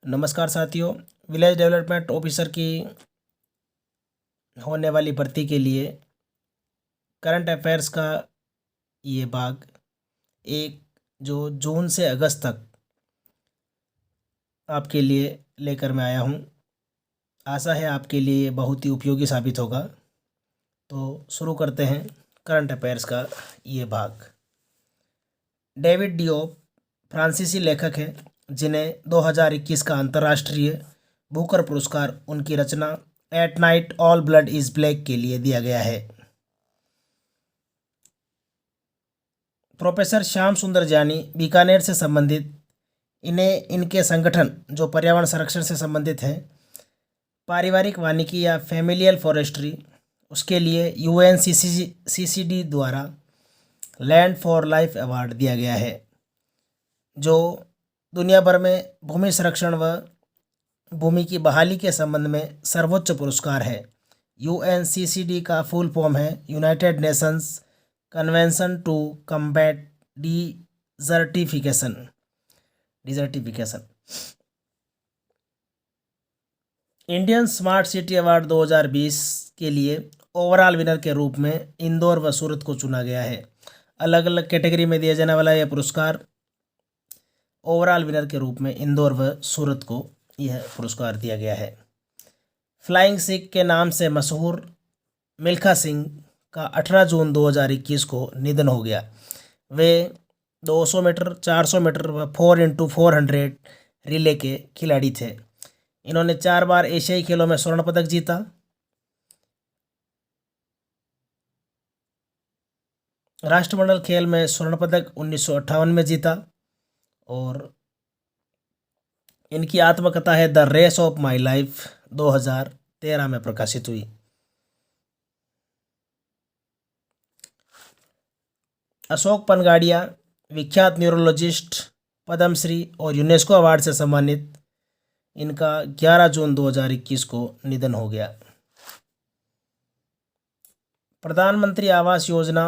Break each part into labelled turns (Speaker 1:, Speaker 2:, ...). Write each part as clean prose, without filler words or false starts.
Speaker 1: नमस्कार साथियों। Village development officer की होने वाली भर्ती के लिए करंट अफेयर्स का ये भाग एक जो जून से अगस्त तक आपके लिए लेकर मैं आया हूँ। आशा है आपके लिए ये बहुत ही उपयोगी साबित होगा। तो शुरू करते हैं करंट अफेयर्स का ये भाग। डेविड डियोप फ्रांसीसी लेखक हैं जिन्हें 2021 का अंतर्राष्ट्रीय बुकर पुरस्कार उनकी रचना at night all blood is black के लिए दिया गया है। प्रोफेसर श्याम सुंदर जानी बीकानेर से संबंधित इन्हें इनके संगठन जो पर्यावरण संरक्षण से संबंधित है, पारिवारिक वानिकी या फैमिलियल फॉरेस्ट्री, उसके लिए UNCCD द्वारा लैंड फॉर लाइफ अवार्ड दिया गया है, जो दुनिया भर में भूमि संरक्षण व भूमि की बहाली के संबंध में सर्वोच्च पुरस्कार है। UNCCD का फुल फॉर्म है United Nations Convention to Combat Desertification. Indian Smart City Award 2020 के लिए ओवरऑल विनर के रूप में इंदौर व सूरत को चुना गया है। अलग अलग कैटेगरी में दिया जाने वाला यह पुरस्कार ओवरऑल विनर के रूप में इंदौर व सूरत को यह पुरस्कार दिया गया है। फ्लाइंग सिख के नाम से मशहूर मिल्खा सिंह का 18 जून 2021 को निधन हो गया। वे 200 मीटर, 400 मीटर व 4x400 रिले के खिलाड़ी थे। इन्होंने 4 बार एशियाई खेलों में स्वर्ण पदक जीता। राष्ट्रमंडल खेल में स्वर्ण पदक 1958 में जीता और इनकी आत्मकथा है the race of my life 2013 में प्रकाशित हुई। अशोक पनगाड़िया विख्यात न्यूरोलॉजिस्ट, पद्मश्री और यूनेस्को अवार्ड से सम्मानित, इनका 11 जून 2021 को निधन हो गया। प्रधानमंत्री आवास योजना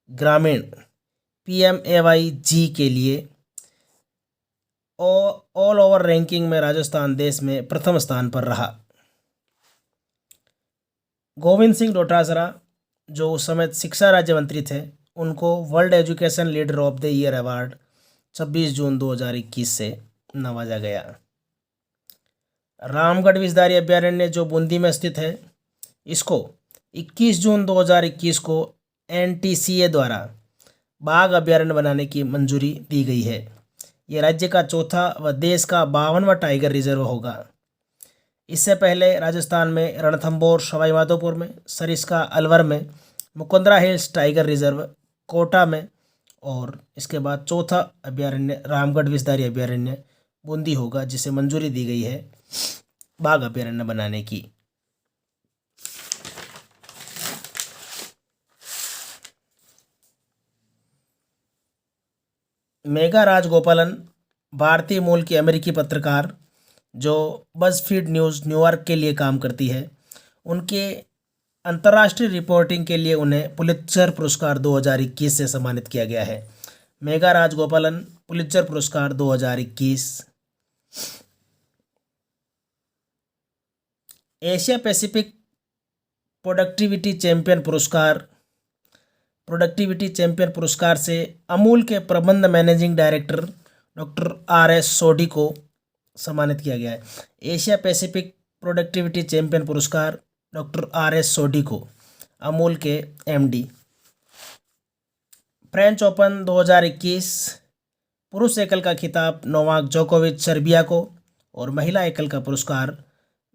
Speaker 1: ग्रामीण PMAY-G के लिए ऑल ओवर रैंकिंग में राजस्थान देश में प्रथम स्थान पर रहा। गोविंद सिंह डोटासरा जो उस समय शिक्षा राज्य मंत्री थे, उनको world education leader of the year award 26 जून 2021 से नवाजा गया। रामगढ़ विषधारी अभ्यारण्य जो बूंदी में स्थित है, इसको 21 जून 2021 को NTCA द्वारा बाघ अभ्यारण्य बनाने की मंजूरी दी गई है। ये राज्य का चौथा व देश का 52वां टाइगर रिजर्व होगा। इससे पहले राजस्थान में रणथंभौर सवाईमाधोपुर में, सरिस्का अलवर में, Mukundra Hills Tiger Reserve Kota में और इसके बाद चौथा अभ्यारण्य रामगढ़ विषधारी अभ्यारण्य बूंदी होगा, जिसे मंजूरी दी गई है बाघ अभ्यारण्य बनाने की। मेगा राजगोपालन भारतीय मूल की अमेरिकी पत्रकार जो बज़फीड न्यूज़ न्यूयॉर्क के लिए काम करती है, उनके अंतर्राष्ट्रीय रिपोर्टिंग के लिए उन्हें पुलित्जर पुरस्कार 2021 से सम्मानित किया गया है। मेगा राजगोपालन पुलित्जर पुरस्कार 2021। एशिया पैसिफिक प्रोडक्टिविटी चैंपियन पुरस्कार से अमूल के प्रबंध मैनेजिंग डायरेक्टर डॉक्टर RS सोडी को सम्मानित किया गया है। एशिया पैसिफिक प्रोडक्टिविटी चैंपियन पुरस्कार डॉक्टर RS सोडी को, अमूल के MD। फ्रेंच ओपन 2021 पुरुष एकल का खिताब नोवाक जोकोविच सर्बिया को और महिला एकल का पुरस्कार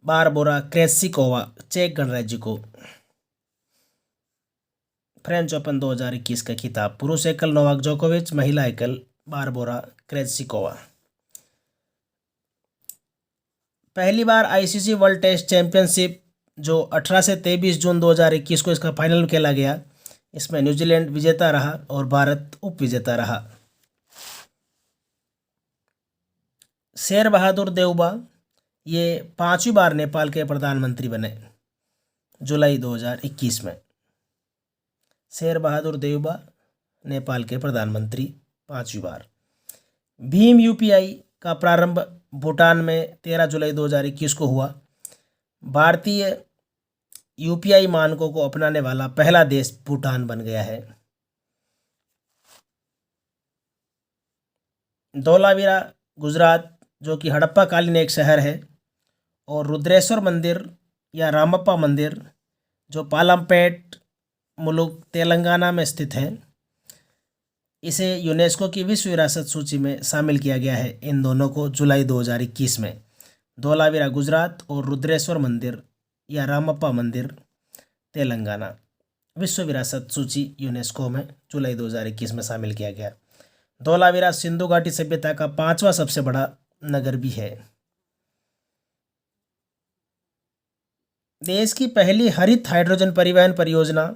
Speaker 1: बारबोरा क्रेस्सिकोवा चेक गणराज्य को। फ्रेंच ओपन 2021 का खिताब पुरुष एकल नोवाक जोकोविच, महिला एकल बारबोरा क्रेस्सिकोवा। पहली बार ICC वर्ल्ड टेस्ट चैंपियनशिप जो 18 से 23 जून 2021 को इसका फाइनल खेला गया, इसमें न्यूजीलैंड विजेता रहा और भारत उप विजेता रहा। शेर बहादुर देउबा ये 5वीं बार नेपाल के प्रधानमंत्री बने जुलाई 2021 में। शेर बहादुर देउबा नेपाल के प्रधानमंत्री 5वीं बार। भीम UPI का प्रारंभ भूटान में 13 जुलाई 2021 को हुआ। भारतीय यूपीआई मानकों को अपनाने वाला पहला देश भूटान बन गया है। धोलावीरा गुजरात, जो कि हड़प्पा कालीन एक शहर है, और रुद्रेश्वर मंदिर या रामप्पा मंदिर जो पालमपेट मुलुक तेलंगाना में स्थित है, इसे यूनेस्को की विश्व विरासत सूची में शामिल किया गया है। इन दोनों को जुलाई 2021 में, धोलावीरा गुजरात और रुद्रेश्वर मंदिर या रामप्पा मंदिर तेलंगाना, विश्व विरासत सूची यूनेस्को में जुलाई 2021 में शामिल किया गया। धोलावीरा सिंधु घाटी सभ्यता का 5वां सबसे बड़ा नगर भी है। देश की पहली हरित हाइड्रोजन परिवहन परियोजना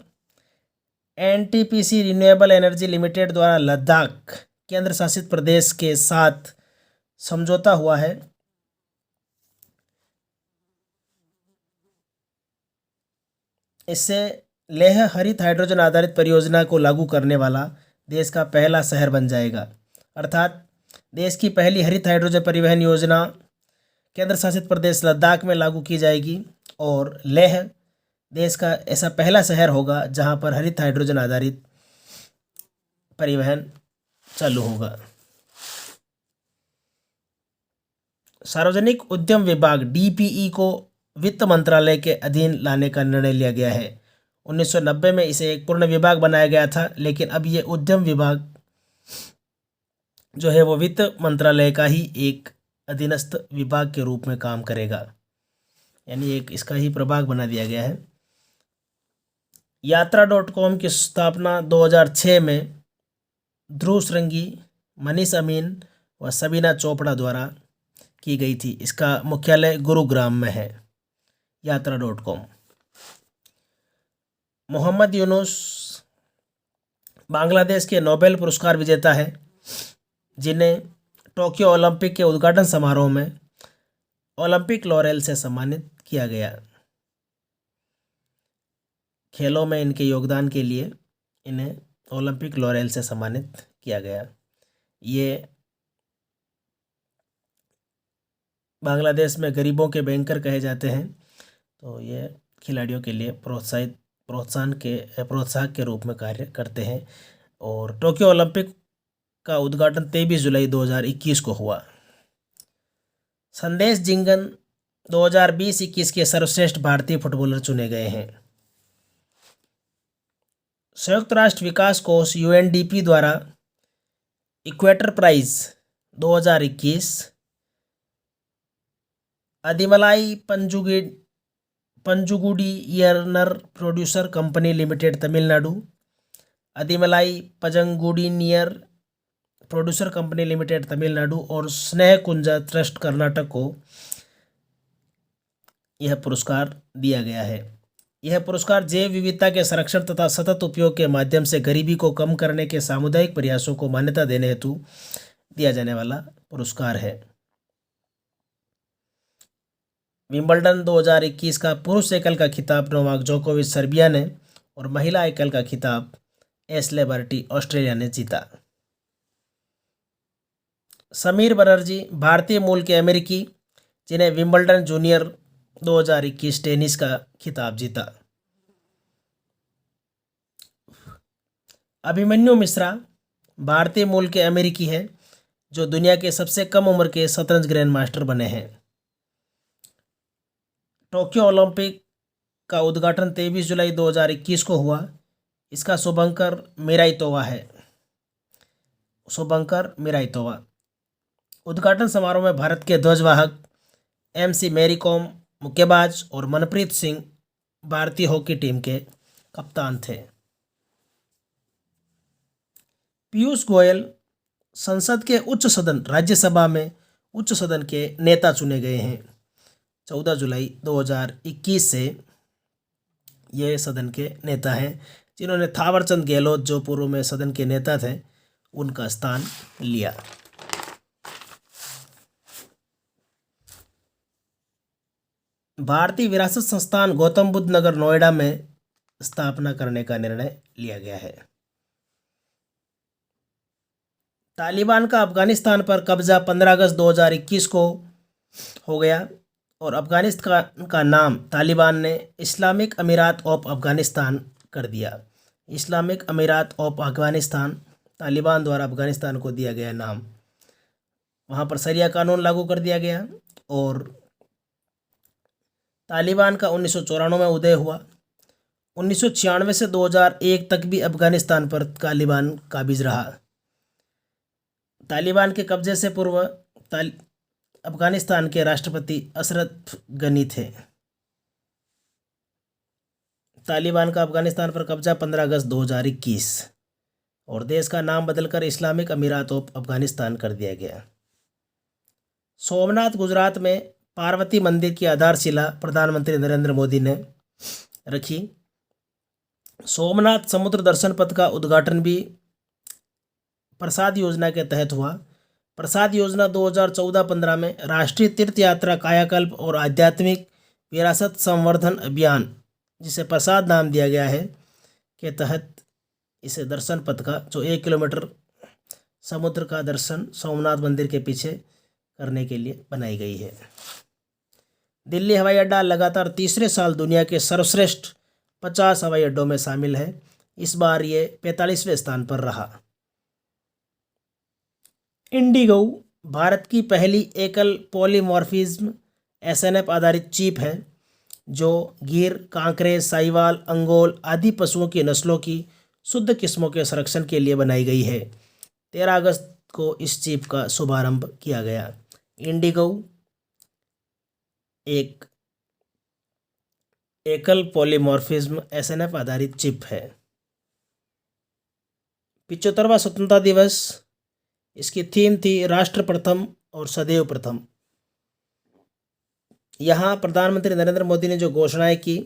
Speaker 1: एनटीपीसी रिन्यूएबल एनर्जी लिमिटेड द्वारा लद्दाख केंद्र शासित प्रदेश के साथ समझौता हुआ है। इससे लेह हरित हाइड्रोजन आधारित परियोजना को लागू करने वाला देश का पहला शहर बन जाएगा। अर्थात देश की पहली हरित हाइड्रोजन परिवहन योजना केंद्र शासित प्रदेश लद्दाख में लागू की जाएगी और लेह देश का ऐसा पहला शहर होगा जहां पर हरित हाइड्रोजन आधारित परिवहन चालू होगा। सार्वजनिक उद्यम विभाग डीपीई को वित्त मंत्रालय के अधीन लाने का निर्णय लिया गया है। 1990 में इसे एक पूर्ण विभाग बनाया गया था, लेकिन अब ये उद्यम विभाग जो है वो वित्त मंत्रालय का ही एक अधीनस्थ विभाग के रूप में काम करेगा, यानी एक इसका ही प्रभाग बना दिया गया है। यात्रा.com की स्थापना 2006 में ध्रुव श्रृंगी, मनीष अमीन व सबीना चोपड़ा द्वारा की गई थी। इसका मुख्यालय गुरुग्राम में है। यात्रा.com। मोहम्मद यूनुस बांग्लादेश के नोबेल पुरस्कार विजेता है, जिन्हें टोक्यो ओलंपिक के उद्घाटन समारोह में ओलंपिक लॉरेल से सम्मानित किया गया। खेलों में इनके योगदान के लिए इन्हें ओलंपिक लॉरेल से सम्मानित किया गया। ये बांग्लादेश में गरीबों के बैंकर कहे जाते हैं, तो ये खिलाड़ियों के लिए प्रोत्साहक के रूप में कार्य करते हैं। और टोक्यो ओलंपिक का उद्घाटन 23 जुलाई 2021 को हुआ। संदेश जिंगन 2020-21 के सर्वश्रेष्ठ भारतीय फुटबॉलर चुने गए हैं। संयुक्त राष्ट्र विकास कोष यूएनडीपी द्वारा Equator Prize 2021 Adimalai Pazhangudiyinar producer company limited Tamil Nadu, Adimalai Pazhangudiyinar producer company limited Tamil Nadu और स्नेह कुंजा ट्रस्ट कर्नाटक को यह पुरस्कार दिया गया है। यह पुरस्कार जैव विविधता के संरक्षण तथा सतत उपयोग के माध्यम से गरीबी को कम करने के सामुदायिक प्रयासों को मान्यता देने हेतु दिया जाने वाला पुरस्कार है। विंबलडन 2021 का पुरुष एकल का खिताब नोवाक जोकोविच सर्बिया ने और महिला एकल का खिताब एशले बार्टी ऑस्ट्रेलिया ने जीता। समीर बनर्जी भारतीय मूल के अमेरिकी, जिन्हें विंबलडन जूनियर 2021 टेनिस का खिताब जीता। अभिमन्यु मिश्रा भारतीय मूल के अमेरिकी हैं, जो दुनिया के सबसे कम उम्र के शतरंज ग्रैंड मास्टर बने हैं। टोक्यो ओलंपिक का उद्घाटन 23 जुलाई 2021 को हुआ। इसका शुभंकर मिराइतोवा है। शुभंकर मिराइतोवा। उद्घाटन समारोह में भारत के ध्वजवाहक MC मैरी कॉम मुक्केबाज और मनप्रीत सिंह भारतीय हॉकी टीम के कप्तान थे। पीयूष गोयल संसद के उच्च सदन राज्यसभा में उच्च सदन के नेता चुने गए हैं। 14 जुलाई 2021 से ये सदन के नेता हैं, जिन्होंने थावरचंद गहलोत, जो पूर्व में सदन के नेता थे, उनका स्थान लिया। भारतीय विरासत संस्थान गौतम बुद्ध नगर नोएडा में स्थापना करने का निर्णय लिया गया है। तालिबान का अफगानिस्तान पर कब्जा 15 अगस्त 2021 को हो गया और अफगानिस्तान का नाम तालिबान ने इस्लामिक अमीरात ऑफ अफगानिस्तान कर दिया। इस्लामिक अमीरात ऑफ अफगानिस्तान तालिबान द्वारा अफगानिस्तान को दिया गया नाम। वहाँ पर शरिया कानून लागू कर दिया गया और तालिबान का 1994 में उदय हुआ। 1996 से 2001 तक भी अफगानिस्तान पर तालिबान काबिज रहा। तालिबान के कब्जे से पूर्व अफगानिस्तान के राष्ट्रपति अशरफ गनी थे। तालिबान का अफगानिस्तान पर कब्जा 15 अगस्त 2021 और देश का नाम बदलकर इस्लामिक अमीरात ऑफ अफगानिस्तान कर दिया गया। सोमनाथ गुजरात में पार्वती मंदिर की आधारशिला प्रधानमंत्री नरेंद्र मोदी ने रखी। सोमनाथ समुद्र दर्शन पथ का उद्घाटन भी प्रसाद योजना के तहत हुआ। प्रसाद योजना 2014-15 में राष्ट्रीय तीर्थ यात्रा कायाकल्प और आध्यात्मिक विरासत संवर्धन अभियान, जिसे प्रसाद नाम दिया गया है, के तहत इसे दर्शन पथ का जो 1 किलोमीटर समुद्र का दर्शन सोमनाथ मंदिर के पीछे करने के लिए बनाई गई है। दिल्ली हवाई अड्डा लगातार तीसरे साल दुनिया के सर्वश्रेष्ठ 50 हवाई अड्डों में शामिल है। इस बार ये 45वें स्थान पर रहा। इंडिगो भारत की पहली एकल पॉलीमॉर्फिज्म एसएनएफ आधारित चिप है जो गिर, कांकरेज, साहिवाल, अंगोल आदि पशुओं की नस्लों की शुद्ध किस्मों के संरक्षण के लिए बनाई गई है। 13 अगस्त को इस चिप का शुभारंभ किया गया। इंडिगो एक एकल पॉलीमॉर्फिज्म एसएनएफ आधारित चिप है। 75वां स्वतंत्रता दिवस, इसकी थीम थी राष्ट्र प्रथम और सदैव प्रथम। यहाँ प्रधानमंत्री नरेंद्र मोदी ने जो घोषणाएं की,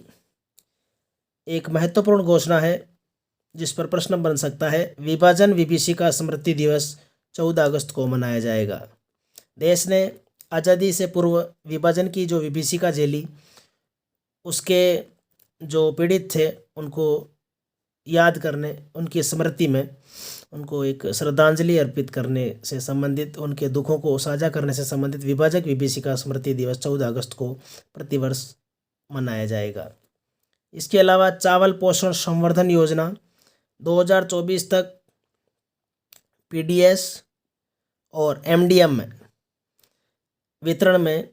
Speaker 1: एक महत्वपूर्ण घोषणा है जिस पर प्रश्न बन सकता है। विभाजन विभीषिका स्मृति दिवस 14 अगस्त को मनाया जाएगा। देश ने आज़ादी से पूर्व विभाजन की जो विभीषिका झेली, उसके जो पीड़ित थे उनको याद करने, उनकी स्मृति में उनको एक श्रद्धांजलि अर्पित करने से संबंधित, उनके दुखों को साझा करने से संबंधित विभाजक विभीषिका स्मृति दिवस 14 अगस्त को प्रतिवर्ष मनाया जाएगा। इसके अलावा चावल पोषण संवर्धन योजना 2024 तक पीडीएस और एमडीएम में वितरण में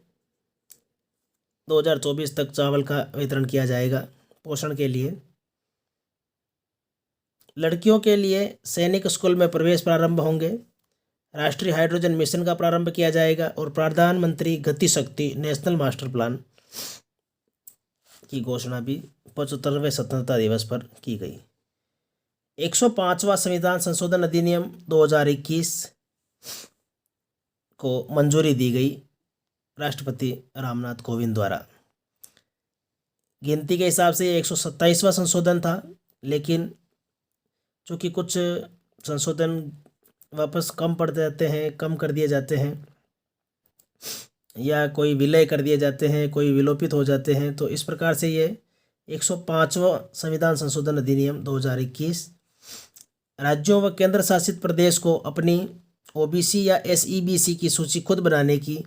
Speaker 1: 2024 तक चावल का वितरण किया जाएगा पोषण के लिए। लड़कियों के लिए सैनिक स्कूल में प्रवेश प्रारंभ होंगे। राष्ट्रीय हाइड्रोजन मिशन का प्रारंभ किया जाएगा और प्रधानमंत्री गति शक्ति नेशनल मास्टर प्लान की घोषणा भी 75वें स्वतंत्रता दिवस पर की गई। 105वां संविधान संशोधन अधिनियम 2021 को मंजूरी दी गई राष्ट्रपति रामनाथ कोविंद द्वारा। गिनती के हिसाब से 127वां संशोधन था, लेकिन चूँकि कुछ संशोधन वापस कम पड़ जाते हैं, कम कर दिए जाते हैं, या कोई विलय कर दिए जाते हैं, कोई विलोपित हो जाते हैं, तो इस प्रकार से ये 105वां संविधान संशोधन अधिनियम 2021 राज्यों व केंद्र शासित प्रदेश को अपनी ओबीसी या एसईबीसी की सूची खुद बनाने की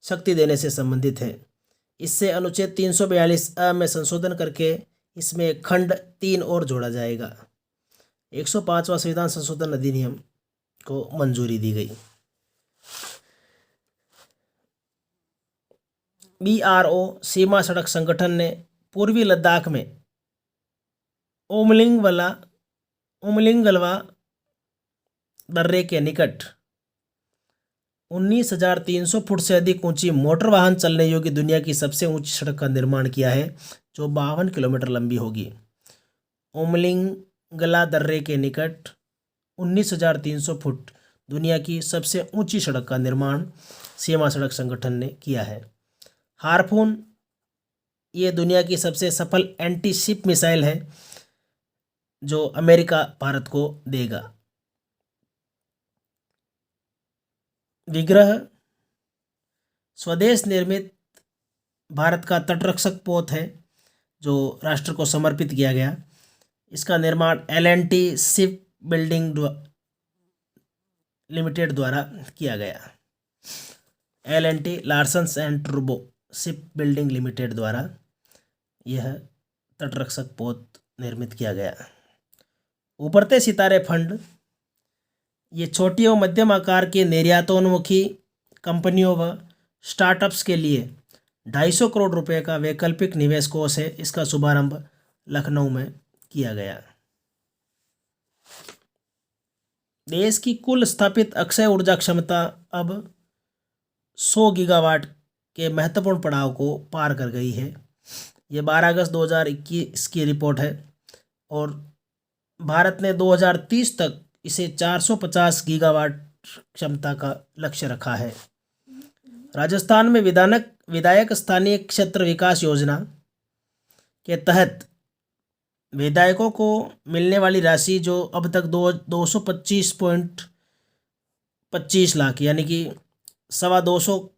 Speaker 1: शक्ति देने से संबंधित है। इससे अनुच्छेद 342 अ में संशोधन करके इसमें खंड 3 और जोड़ा जाएगा। 105वां संविधान संशोधन अधिनियम को मंजूरी दी गई। बीआरओ सीमा सड़क संगठन ने पूर्वी लद्दाख में उमलिंगलवा दर्रे के निकट 19,300 फुट से अधिक ऊंची मोटर वाहन चलने योग्य दुनिया की सबसे ऊंची सड़क का निर्माण किया है, जो 52 किलोमीटर लंबी होगी। उमलिंगला दर्रे के निकट 19,300 फुट दुनिया की सबसे ऊंची सड़क का निर्माण सीमा सड़क संगठन ने किया है। हार्पून ये दुनिया की सबसे सफल एंटी शिप मिसाइल है जो अमेरिका भारत को देगा। विग्रह स्वदेश निर्मित भारत का तटरक्षक पोत है जो राष्ट्र को समर्पित किया गया। इसका निर्माण एल&टी शिप बिल्डिंग लिमिटेड द्वारा किया गया। L&T Larsens and Toubro ship building limited द्वारा यह तटरक्षक पोत निर्मित किया गया। उभरते सितारे फंड ये छोटी और मध्यम आकार के निर्यातोन्मुखी कंपनियों व स्टार्टअप्स के लिए 250 करोड़ रुपए का वैकल्पिक निवेश कोष है। इसका शुभारंभ लखनऊ में किया गया। देश की कुल स्थापित अक्षय ऊर्जा क्षमता अब 100 गीगावाट के महत्वपूर्ण पड़ाव को पार कर गई है। ये 12 अगस्त 2021 की रिपोर्ट है और भारत ने 2030 तक इसे 450 गीगावाट क्षमता का लक्ष्य रखा है। राजस्थान में विधायक स्थानीय क्षेत्र विकास योजना के तहत विधायकों को मिलने वाली राशि जो अब तक 225.25 लाख यानी कि 225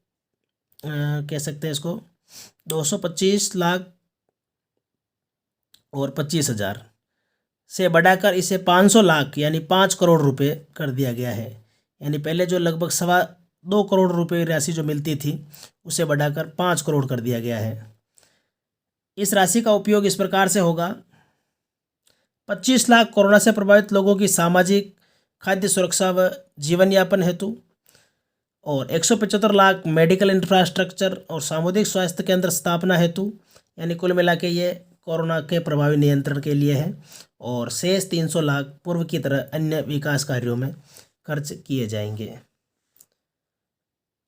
Speaker 1: कह सकते हैं इसको 225 लाख और 25,000 से बढ़ाकर इसे 500 लाख यानी 5 करोड़ रुपए कर दिया गया है। यानी पहले जो लगभग 2.25 करोड़ रुपए राशि जो मिलती थी उसे बढ़ाकर 5 करोड़ कर दिया गया है। इस राशि का उपयोग इस प्रकार से होगा। 25 लाख कोरोना से प्रभावित लोगों की सामाजिक खाद्य सुरक्षा व जीवन यापन हेतु और 175 लाख मेडिकल इंफ्रास्ट्रक्चर और सामुदायिक स्वास्थ्य केंद्र स्थापना हेतु, यानी कुल मिला के ये कोरोना के प्रभावी नियंत्रण के लिए है। और शेष 300 लाख पूर्व की तरह अन्य विकास कार्यों में खर्च किए जाएंगे।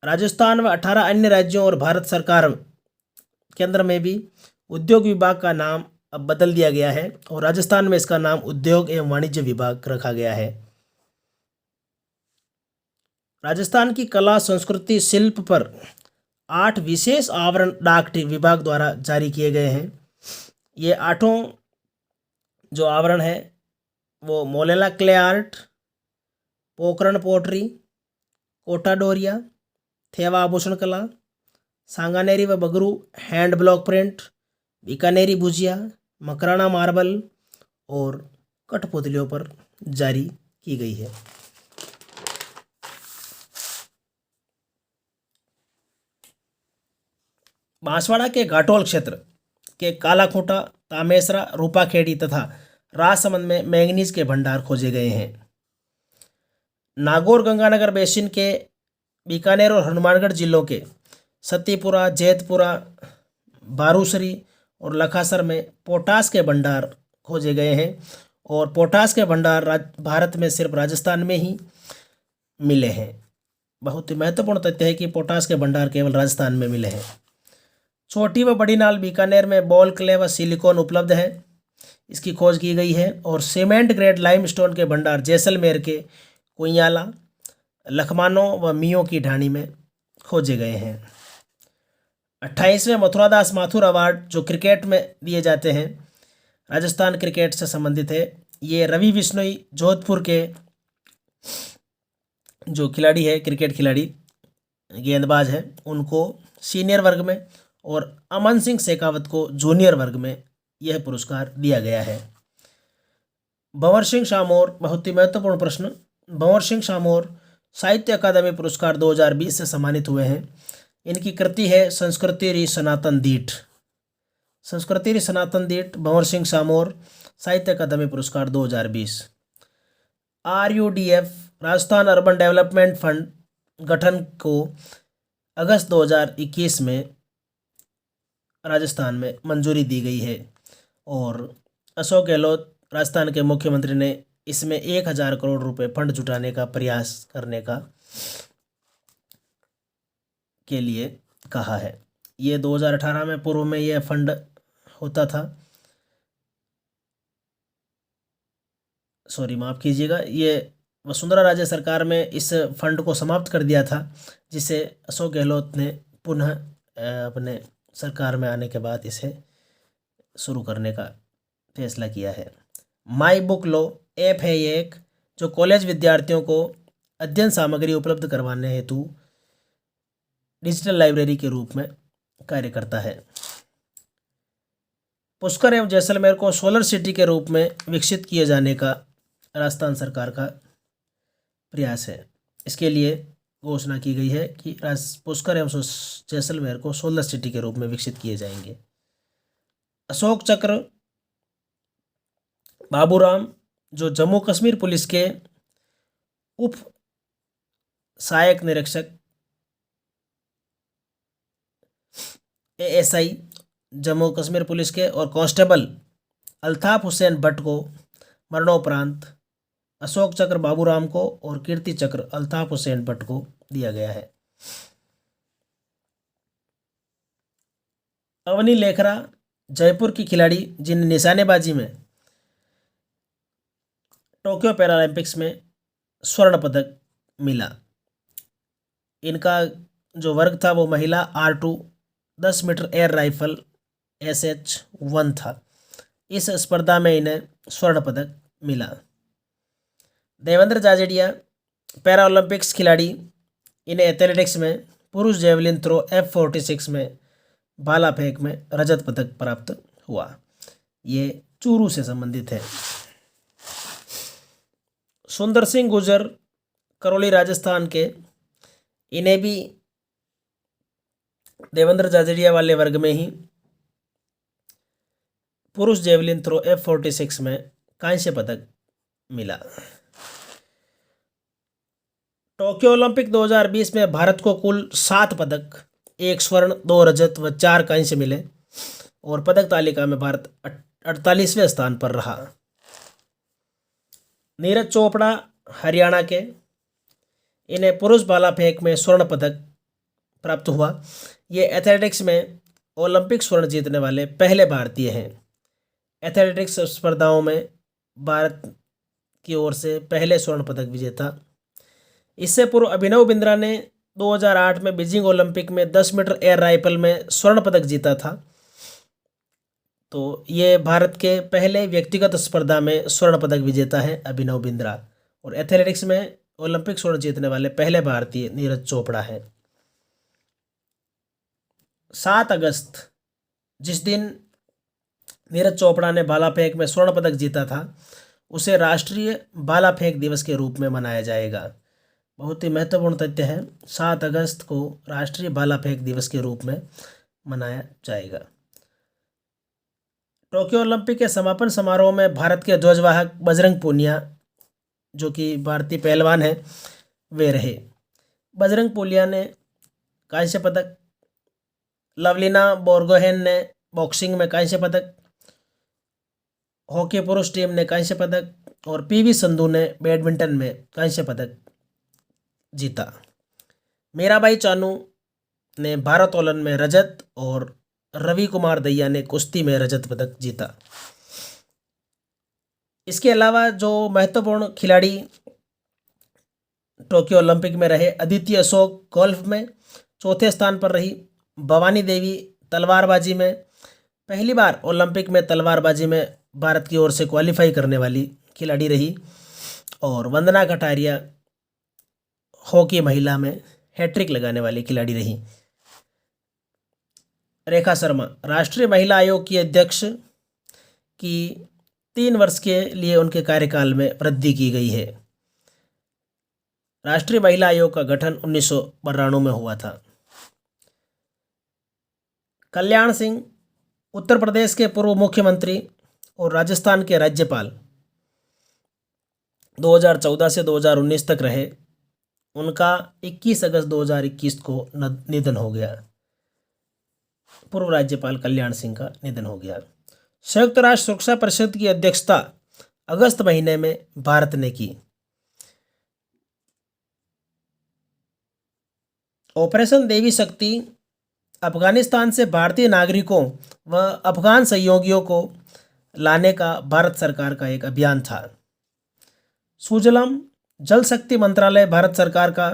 Speaker 1: राजस्थान व 18 अन्य राज्यों और भारत सरकार केंद्र में भी उद्योग विभाग का नाम अब बदल दिया गया है और राजस्थान में इसका नाम उद्योग एवं वाणिज्य विभाग रखा गया है। राजस्थान की कला संस्कृति शिल्प पर 8 विशेष आवरण डाक विभाग द्वारा जारी किए गए हैं। ये 8 जो आवरण है वो Molela clay art, Pokaran pottery, Kota Doria, Thewa आभूषण कला, सांगानेरी व Bagru hand block print, Bikaneri bhujia, Makrana marble और कठपुतलियों पर जारी की गई है। बांसवाड़ा के घाटोल क्षेत्र के कालाखूंटा, तामेसरा, रूपाखेड़ी तथा राजसमंद में मैंगनीज के भंडार खोजे गए हैं। नागौर गंगानगर बेसिन के बीकानेर और हनुमानगढ़ जिलों के सतीपुरा, जैतपुरा, बारूसरी और लखासर में पोटास के भंडार खोजे गए हैं और पोटास के भंडार भारत में सिर्फ राजस्थान में ही मिले हैं। बहुत ही महत्वपूर्ण तथ्य है कि पोटास के भंडार केवल राजस्थान में मिले हैं। छोटी व बड़ी नाल बीकानेर में बॉल क्ले व सिलिकॉन उपलब्ध है, इसकी खोज की गई है। और सीमेंट ग्रेड लाइमस्टोन के भंडार जैसलमेर के कुइयाला, लखमानो व मियों की ढाणी में खोजे गए हैं। 28वें मथुरादास माथुर अवार्ड जो क्रिकेट में दिए जाते हैं, राजस्थान क्रिकेट से संबंधित है। ये रवि बिश्नोई जोधपुर के जो खिलाड़ी है, क्रिकेट खिलाड़ी गेंदबाज है, उनको सीनियर वर्ग में और अमन सिंह शेखावत को जूनियर वर्ग में यह पुरस्कार दिया गया है। भंवर सिंह शामोर, बहुत ही महत्वपूर्ण प्रश्न, भंवर सिंह शामोर साहित्य अकादमी पुरस्कार 2020 से सम्मानित हुए हैं। इनकी कृति है संस्कृति री सनातन दीठ। संस्कृति री सनातन दीठ भंवर सिंह शामोर साहित्य अकादमी पुरस्कार 2020। RUDF Rajasthan urban development fund गठन को अगस्त 2021 में राजस्थान में मंजूरी दी गई है और अशोक गहलोत राजस्थान के मुख्यमंत्री ने इसमें 1000 करोड़ रुपए फंड जुटाने का प्रयास करने के लिए कहा है। ये 2018 में पूर्व में यह फंड होता था, माफ़ कीजिएगा, ये वसुंधरा राजे सरकार में इस फंड को समाप्त कर दिया था, जिसे अशोक गहलोत ने पुनः अपने सरकार में आने के बाद इसे शुरू करने का फैसला किया है। माई बुक लो ऐप है ये एक, जो कॉलेज विद्यार्थियों को अध्ययन सामग्री उपलब्ध करवाने हेतु डिजिटल लाइब्रेरी के रूप में कार्य करता है। पुष्कर एवं जैसलमेर को सोलर सिटी के रूप में विकसित किए जाने का राजस्थान सरकार का प्रयास है। इसके लिए घोषणा की गई है कि पुष्कर एवं जैसलमेर को सोलर सिटी के रूप में विकसित किए जाएंगे। अशोक चक्र बाबूराम जो जम्मू कश्मीर पुलिस के उप सहायक निरीक्षक ASI जम्मू कश्मीर पुलिस के और कांस्टेबल अल्ताफ हुसैन भट्ट को मरणोपरांत अशोक चक्र बाबूराम को और कीर्ति चक्र अल्ताफ हुसैन भट्ट को दिया गया है। अवनी लेखरा जयपुर की खिलाड़ी जिन्हें निशानेबाजी में टोक्यो पैरालंपिक्स में स्वर्ण पदक मिला। इनका जो वर्ग था वो महिला R2 10 metre air rifle SH1 था। इस स्पर्धा में इन्हें स्वर्ण पदक मिला। देवेंद्र जाजेडिया पैरा ओलंपिक्स खिलाड़ी, इन्हें एथलेटिक्स में पुरुष जेवलिन थ्रो F46 में भाला फेंक में रजत पदक प्राप्त हुआ। ये चूरू से संबंधित है। सुंदर सिंह गुर्जर करौली राजस्थान के, इन्हें भी देवेंद्र जाजेडिया वाले वर्ग में ही पुरुष जेवलिन थ्रो F46 में कांस्य पदक मिला। टोक्यो ओलंपिक 2020 में भारत को कुल 7 पदक, 1 स्वर्ण 2 रजत व 4 कांस्य मिले और पदक तालिका में भारत 48वें स्थान पर रहा। नीरज चोपड़ा हरियाणा के, इन्हें पुरुष भाला फेंक में स्वर्ण पदक प्राप्त हुआ। ये एथलेटिक्स में ओलंपिक स्वर्ण जीतने वाले पहले भारतीय हैं। एथलेटिक्स स्पर्धाओं में भारत की ओर से पहले स्वर्ण पदक विजेता। इससे पूर्व अभिनव बिंद्रा ने 2008 में बीजिंग ओलंपिक में 10 मीटर एयर राइफल में स्वर्ण पदक जीता था। तो ये भारत के पहले व्यक्तिगत स्पर्धा में स्वर्ण पदक विजेता है अभिनव बिंद्रा, और एथलेटिक्स में ओलंपिक स्वर्ण जीतने वाले पहले भारतीय नीरज चोपड़ा है। 7 अगस्त जिस दिन नीरज चोपड़ा ने भाला फेंक में स्वर्ण पदक जीता था, उसे राष्ट्रीय भाला फेंक दिवस के रूप में मनाया जाएगा। बहुत ही महत्वपूर्ण तथ्य है, 7 अगस्त को राष्ट्रीय भाला फेंक दिवस के रूप में मनाया जाएगा। टोक्यो ओलंपिक के समापन समारोह में भारत के ध्वजवाहक बजरंग पूनिया, जो कि भारतीय पहलवान हैं, वे रहे। बजरंग पूनिया ने कांस्य पदक, लवलीना बोरगोहेन ने बॉक्सिंग में कांस्य पदक, हॉकी पुरुष टीम ने कांस्य पदक और PV संधू ने बैडमिंटन में कांस्य पदक जीता। मीराबाई चानू ने भारोत्तोलन में रजत और रवि कुमार दहिया ने कुश्ती में रजत पदक जीता। इसके अलावा जो महत्वपूर्ण खिलाड़ी टोक्यो ओलंपिक में रहे, अदिति अशोक गोल्फ में चौथे स्थान पर रही। भवानी देवी तलवारबाजी में पहली बार ओलंपिक में तलवारबाजी में भारत की ओर से क्वालिफाई करने वाली खिलाड़ी रही। और वंदना कटारिया हॉकी महिला में हैट्रिक लगाने वाली खिलाड़ी रही। रेखा शर्मा राष्ट्रीय महिला आयोग की अध्यक्ष की 3 वर्ष के लिए उनके कार्यकाल में वृद्धि की गई है। राष्ट्रीय महिला आयोग का गठन 1992 में हुआ था। कल्याण सिंह उत्तर प्रदेश के पूर्व मुख्यमंत्री और राजस्थान के राज्यपाल 2014 से 2019 तक रहे। उनका 21 अगस्त 2021 को निधन हो गया। पूर्व राज्यपाल कल्याण सिंह का निधन हो गया। संयुक्त राष्ट्र सुरक्षा परिषद की अध्यक्षता अगस्त महीने में भारत ने की। ऑपरेशन देवी शक्ति अफगानिस्तान से भारतीय नागरिकों व अफगान सहयोगियों को लाने का भारत सरकार का एक अभियान था। सुजलाम जल शक्ति मंत्रालय भारत सरकार का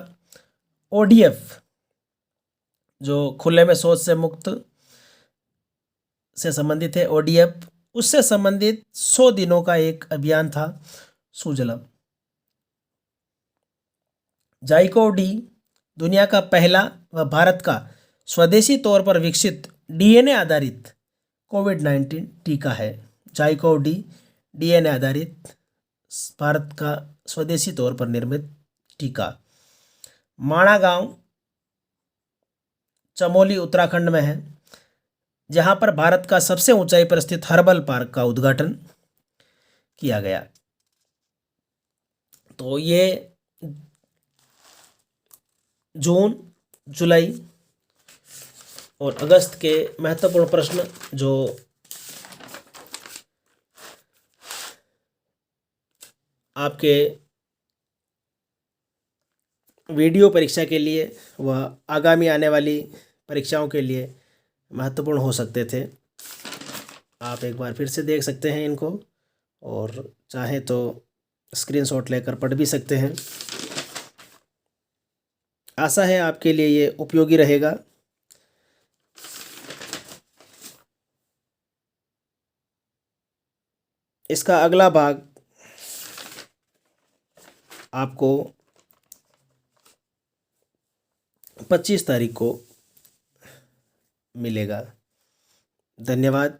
Speaker 1: ODF, जो खुले में शौच से मुक्त से संबंधित है, ODF, उससे संबंधित 100 दिनों का एक अभियान था सुजलाम। जाइकोव-डी दुनिया का पहला व भारत का स्वदेशी तौर पर विकसित DNA आधारित कोविड-19 टीका है। जाइकोव-डी DNA आधारित भारत का स्वदेशी तौर पर निर्मित टीका। माणा गांव चमोली उत्तराखंड में है, जहां पर भारत का सबसे ऊंचाई पर स्थित हर्बल पार्क का उद्घाटन किया गया। तो ये जून, जुलाई और अगस्त के महत्वपूर्ण प्रश्न जो आपके वीडियो परीक्षा के लिए व आगामी आने वाली परीक्षाओं के लिए महत्वपूर्ण हो सकते थे। आप एक बार फिर से देख सकते हैं इनको, और चाहें तो स्क्रीनशॉट लेकर पढ़ भी सकते हैं। आशा है आपके लिए ये उपयोगी रहेगा। इसका अगला भाग आपको 25 तारीख को मिलेगा। धन्यवाद।